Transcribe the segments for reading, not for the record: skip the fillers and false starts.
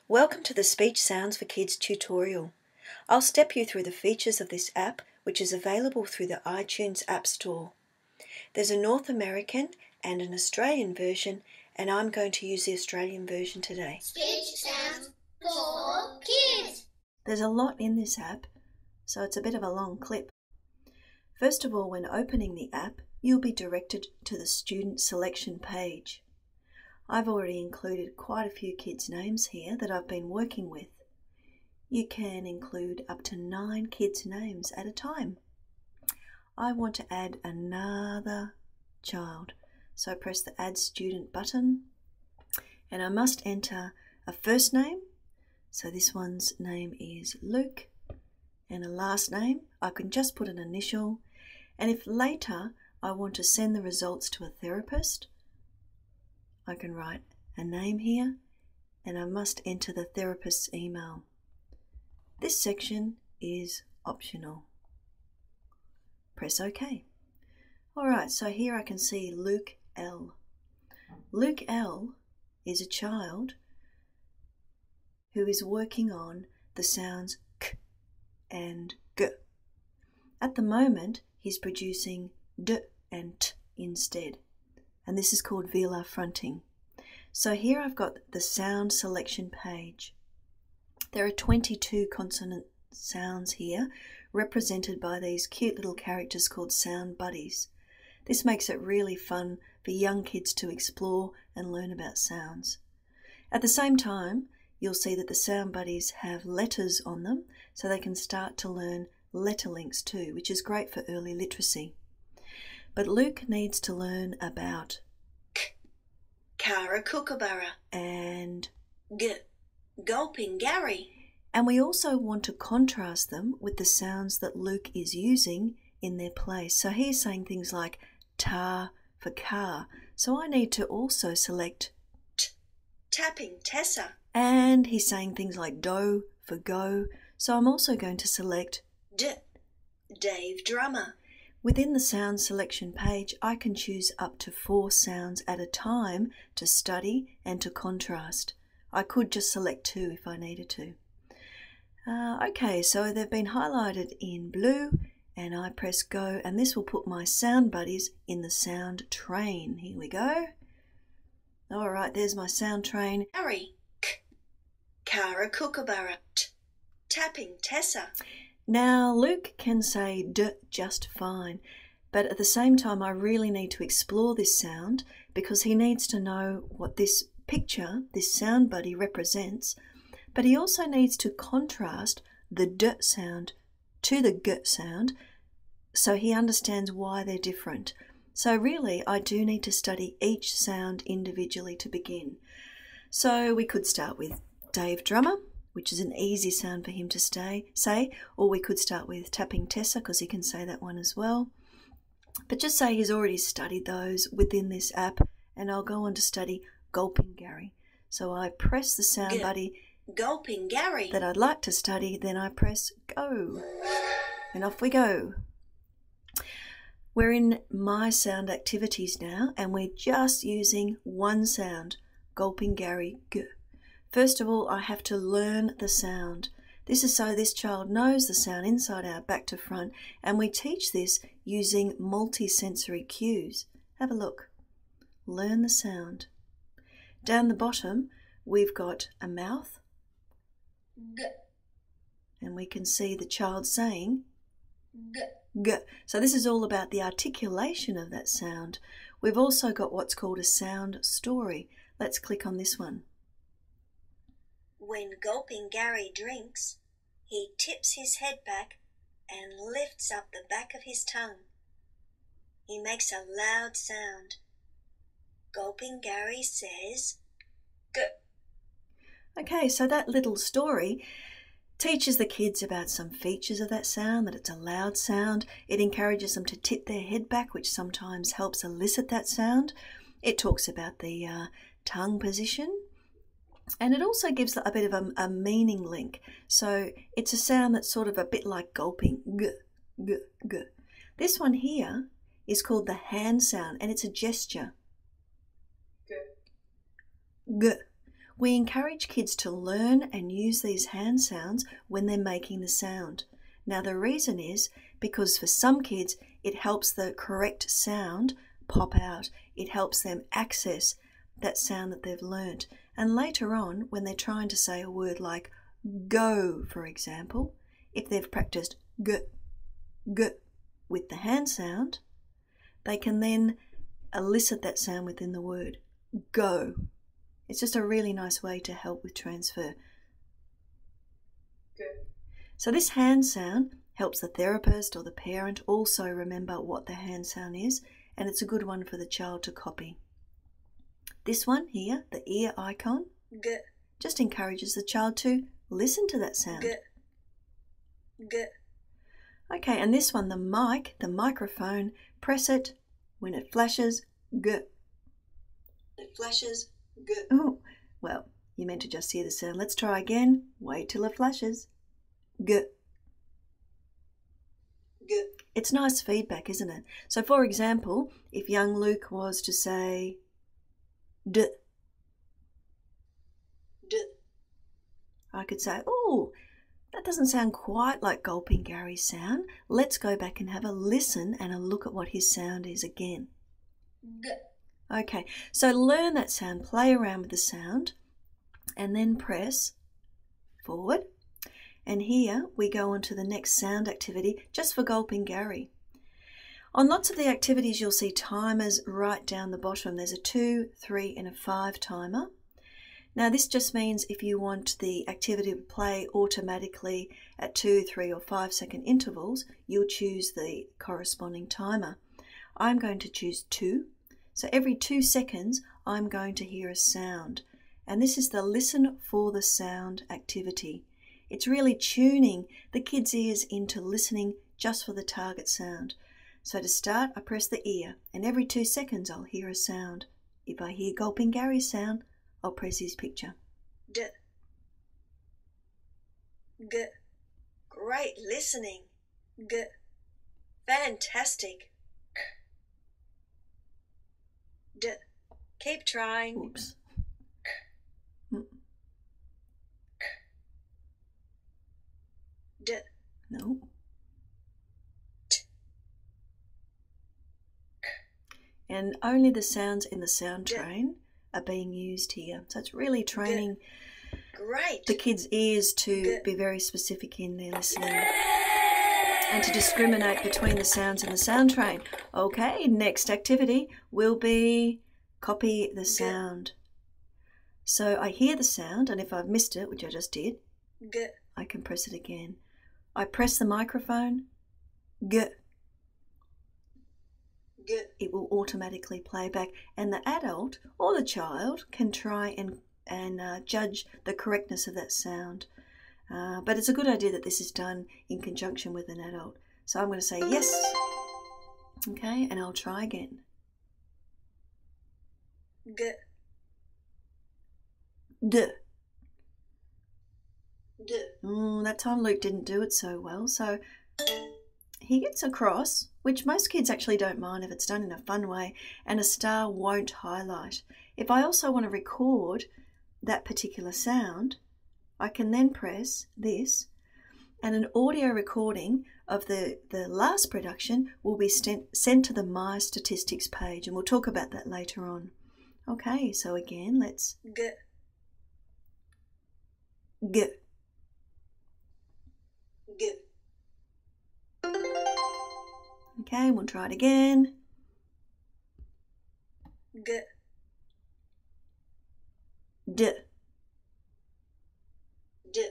Welcome to the Speech Sounds for Kids tutorial. I'll step you through the features of this app, which is available through the iTunes App Store. There's a North American and an Australian version, and I'm going to use the Australian version today. Speech Sounds for Kids. There's a lot in this app, so it's a bit of a long clip. First of all, when opening the app, you'll be directed to the student selection page. I've already included quite a few kids' names here that I've been working with. You can include up to 9 kids' names at a time. I want to add another child, so press the Add Student button, and I must enter a first name. So this one's name is Luke, and a last name, I can just put an initial, and if later I want to send the results to a therapist, I can write a name here, and I must enter the therapist's email. This section is optional. Press OK. Alright, so here I can see Luke L. Luke L is a child who is working on the sounds k and g. At the moment, he's producing d and t instead, and this is called velar fronting. So here I've got the sound selection page. There are 22 consonant sounds here, represented by these cute little characters called sound buddies. This makes it really fun for young kids to explore and learn about sounds. At the same time, you'll see that the sound buddies have letters on them, so they can start to learn letter links too, which is great for early literacy. But Luke needs to learn about k, Kara Kookaburra, and g, Gulping Gary. And we also want to contrast them with the sounds that Luke is using in their place. So he's saying things like tar for car. So I need to also select t, Tapping Tessa. And he's saying things like do for go. So I'm also going to select d, Dave Drummer. Within the sound selection page, I can choose up to 4 sounds at a time to study and to contrast. I could just select 2 if I needed to. Okay, so they've been highlighted in blue, and I press go, and this will put my sound buddies in the sound train. Here we go. All right, there's my sound train. Harry, k, Kara Kookaburra, t, Tapping Tessa. Now, Luke can say d just fine, but at the same time, I really need to explore this sound because he needs to know what this picture, this sound buddy represents, but he also needs to contrast the d sound to the g sound so he understands why they're different. So really, I do need to study each sound individually to begin. So we could start with Dave Drummer, which is an easy sound for him to say, or we could start with Tapping Tessa because he can say that one as well. But just say he's already studied those within this app, and I'll go on to study Gulping Gary. So I press the sound buddy Gulping Gary that I'd like to study, then I press go, and off we go. We're in My Sound Activities now, and we're just using one sound, Gulping Gary, g. First of all, I have to learn the sound. This is so this child knows the sound inside out, back to front, and we teach this using multi-sensory cues. Have a look. Learn the sound. Down the bottom, we've got a mouth, g, and we can see the child saying g, g. So this is all about the articulation of that sound. We've also got what's called a sound story. Let's click on this one. When Gulping Gary drinks, he tips his head back and lifts up the back of his tongue. He makes a loud sound. Gulping Gary says, g. Okay, so that little story teaches the kids about some features of that sound, that it's a loud sound. It encourages them to tip their head back, which sometimes helps elicit that sound. It talks about the tongue position. And it also gives a bit of a meaning link. So it's a sound that's sort of a bit like gulping, g, g, g. This one here is called the hand sound, and it's a gesture. G. G. We encourage kids to learn and use these hand sounds when they're making the sound. Now the reason is because for some kids it helps the correct sound pop out. It helps them access that sound that they've learnt. And later on, when they're trying to say a word like go, for example, if they've practiced g, g with the hand sound, they can then elicit that sound within the word, go. It's just a really nice way to help with transfer. Good. So this hand sound helps the therapist or the parent also remember what the hand sound is, and it's a good one for the child to copy. This one here, the ear icon, G, just encourages the child to listen to that sound. G, G, Okay, and this one, the mic, the microphone, press it when it flashes, G. it flashes, G, Oh, well, you meant to just hear the sound. Let's try again. Wait till it flashes. G. G, It's nice feedback, isn't it? So, for example, if young Luke was to say D, D, I could say, oh, that doesn't sound quite like Gulping Gary's sound. Let's go back and have a listen and a look at what his sound is again. G, Okay, so learn that sound, play around with the sound, and then press forward. And here we go on to the next sound activity just for Gulping Gary. On lots of the activities you'll see timers right down the bottom. There's a 2, 3 and a 5 timer. Now this just means if you want the activity to play automatically at 2, 3 or 5 second intervals, you'll choose the corresponding timer. I'm going to choose 2. So every 2 seconds I'm going to hear a sound. And this is the listen for the sound activity. It's really tuning the kids' ears into listening just for the target sound. So to start, I press the ear, and every 2 seconds I'll hear a sound. If I hear Gulping Gary's sound, I'll press his picture. D, G, great listening, G, fantastic, D, keep trying, Oops. D, No. And only the sounds in the sound train are being used here. So it's really training great, the kids' ears to be very specific in their listening and to discriminate between the sounds in the sound train. Okay, next activity will be copy the sound. So I hear the sound, and if I've missed it, which I just did, G, I can press it again. I press the microphone, G. G, It will automatically play back, and the adult or the child can try and judge the correctness of that sound. But it's a good idea that this is done in conjunction with an adult. So I'm going to say yes. Okay, and I'll try again. G, D. D, That time Luke didn't do it so well, so he gets across, which most kids actually don't mind if it's done in a fun way, and a star won't highlight. If I also want to record that particular sound, I can then press this, and an audio recording of the last production will be sent to the My Statistics page, and we'll talk about that later on. Okay, so again, let's G, G. G, Okay, we'll try it again. G, D. D,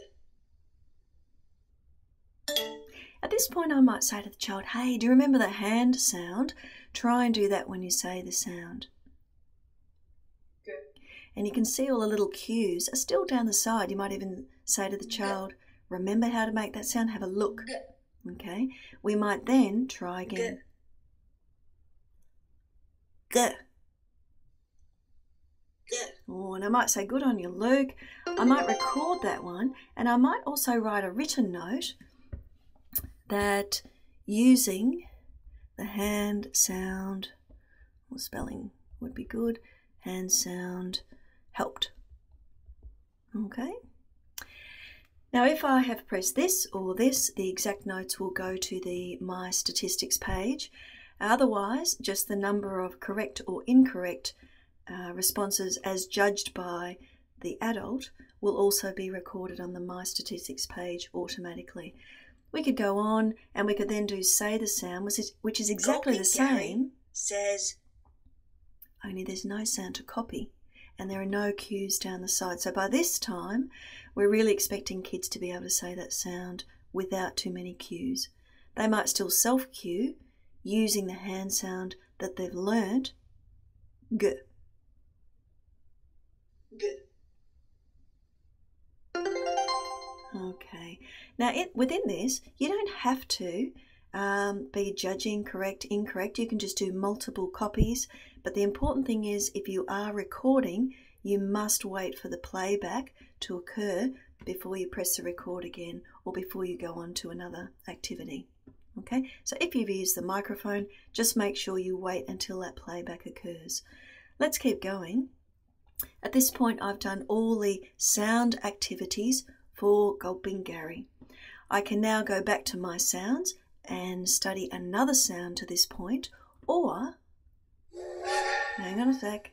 At this point, I might say to the child, hey, do you remember the hand sound? Try and do that when you say the sound. Good. And you can see all the little cues are still down the side. You might even say to the child, remember how to make that sound? Have a look. G, Okay, we might then try again. G. G, Oh, and I might say, good on you, Luke. I might record that one, and I might also write a written note that using the hand sound, or spelling would be good, hand sound helped. Okay. Now if I have pressed this or this, the exact notes will go to the My Statistics page. Otherwise, just the number of correct or incorrect responses as judged by the adult will also be recorded on the My Statistics page automatically. We could go on and we could then do say the sound, which is exactly the same. Says. Only there's no sound to copy and there are no cues down the side. So by this time, we're really expecting kids to be able to say that sound without too many cues. They might still self-cue using the hand sound that they've learnt, g. G. Okay, now within this, you don't have to be judging correct, incorrect. You can just do multiple copies, but the important thing is if you are recording, you must wait for the playback to occur before you press the record again or before you go on to another activity. Okay, so if you've used the microphone, just make sure you wait until that playback occurs. Let's keep going. At this point, I've done all the sound activities for Gulping Gary. I can now go back to my sounds and study another sound to this point, or, hang on a sec,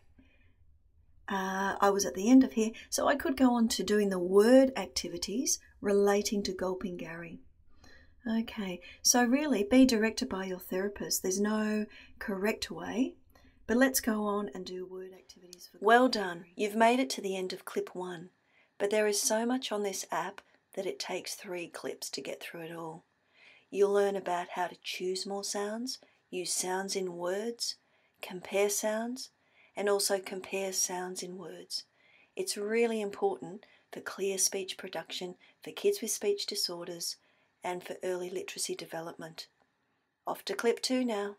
I was at the end of here, so I could go on to doing the word activities relating to Gulping Gary. Okay, so really be directed by your therapist. There's no correct way, but let's go on and do word activities. Well done, you've made it to the end of clip 1, but there is so much on this app that it takes 3 clips to get through it all. You'll learn about how to choose more sounds, use sounds in words, compare sounds, and also compare sounds in words. It's really important for clear speech production for kids with speech disorders and for early literacy development. Off to clip 2 now.